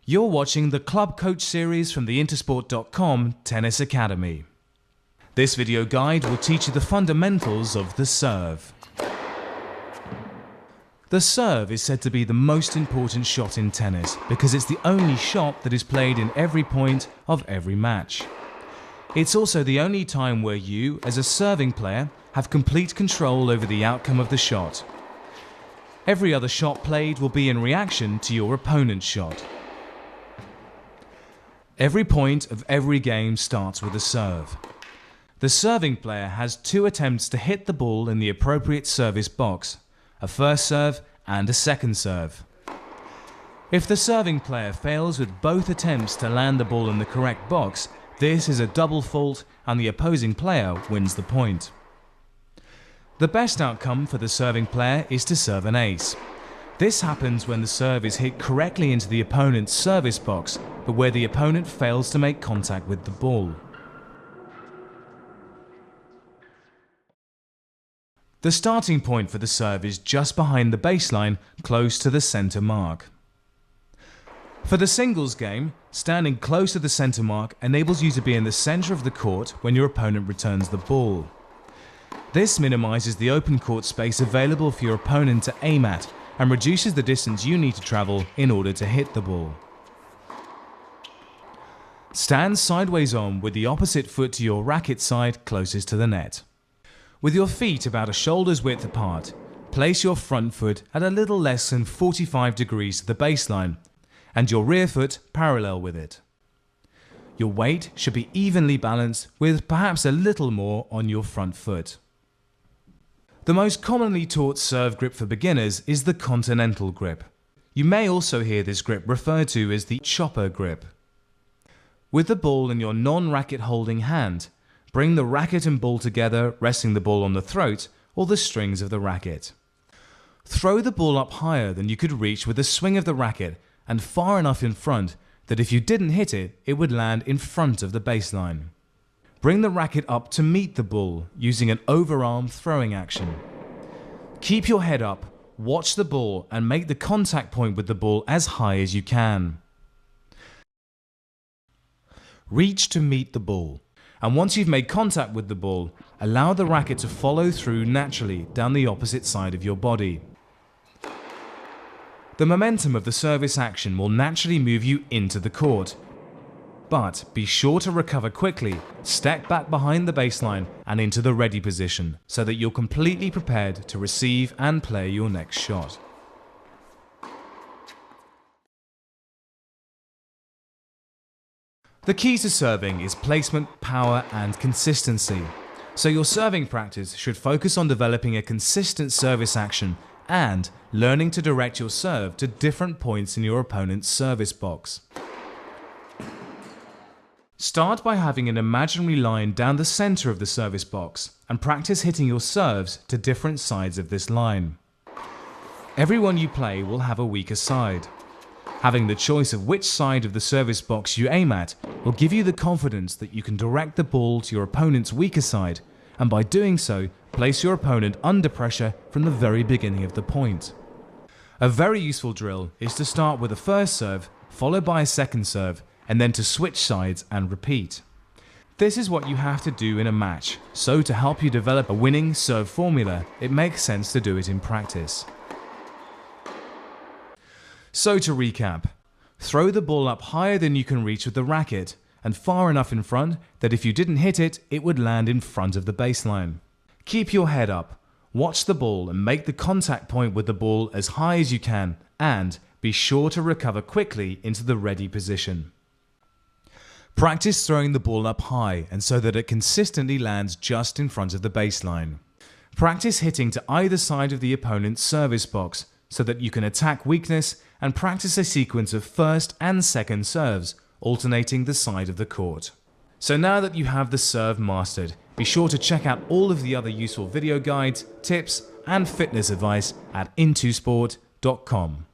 You're watching the Club Coach series from the intosport.com Tennis Academy. This video guide will teach you the fundamentals of the serve. The serve is said to be the most important shot in tennis because it's the only shot that is played in every point of every match. It's also the only time where you, as a serving player, have complete control over the outcome of the shot. Every other shot played will be in reaction to your opponent's shot. Every point of every game starts with a serve. The serving player has two attempts to hit the ball in the appropriate service box, a first serve and a second serve. If the serving player fails with both attempts to land the ball in the correct box, this is a double fault and the opposing player wins the point. The best outcome for the serving player is to serve an ace. This happens when the serve is hit correctly into the opponent's service box, but where the opponent fails to make contact with the ball. The starting point for the serve is just behind the baseline, close to the center mark. For the singles game, standing close to the center mark enables you to be in the center of the court when your opponent returns the ball. This minimizes the open court space available for your opponent to aim at and reduces the distance you need to travel in order to hit the ball. Stand sideways on with the opposite foot to your racket side closest to the net. With your feet about a shoulder's width apart, place your front foot at a little less than 45 degrees to the baseline and your rear foot parallel with it. Your weight should be evenly balanced with perhaps a little more on your front foot. The most commonly taught serve grip for beginners is the continental grip. You may also hear this grip referred to as the chopper grip. With the ball in your non-racket holding hand, bring the racket and ball together, resting the ball on the throat or the strings of the racket. Throw the ball up higher than you could reach with a swing of the racket and far enough in front that if you didn't hit it, it would land in front of the baseline. Bring the racket up to meet the ball using an overarm throwing action. Keep your head up, watch the ball and make the contact point with the ball as high as you can. Reach to meet the ball, and once you've made contact with the ball, allow the racket to follow through naturally down the opposite side of your body. The momentum of the service action will naturally move you into the court. But be sure to recover quickly, step back behind the baseline and into the ready position so that you're completely prepared to receive and play your next shot. The key to serving is placement, power and consistency. So your serving practice should focus on developing a consistent service action and learning to direct your serve to different points in your opponent's service box. Start by having an imaginary line down the center of the service box and practice hitting your serves to different sides of this line. Everyone you play will have a weaker side. Having the choice of which side of the service box you aim at will give you the confidence that you can direct the ball to your opponent's weaker side, and by doing so, place your opponent under pressure from the very beginning of the point. A very useful drill is to start with a first serve, followed by a second serve, and then to switch sides and repeat. This is what you have to do in a match, so to help you develop a winning serve formula, it makes sense to do it in practice. So to recap, throw the ball up higher than you can reach with the racket and far enough in front that if you didn't hit it, it would land in front of the baseline. Keep your head up, watch the ball and make the contact point with the ball as high as you can, and be sure to recover quickly into the ready position. Practice throwing the ball up high and so that it consistently lands just in front of the baseline. Practice hitting to either side of the opponent's service box so that you can attack weakness and practice a sequence of first and second serves, alternating the side of the court. So now that you have the serve mastered, be sure to check out all of the other useful video guides, tips and fitness advice at intosport.com.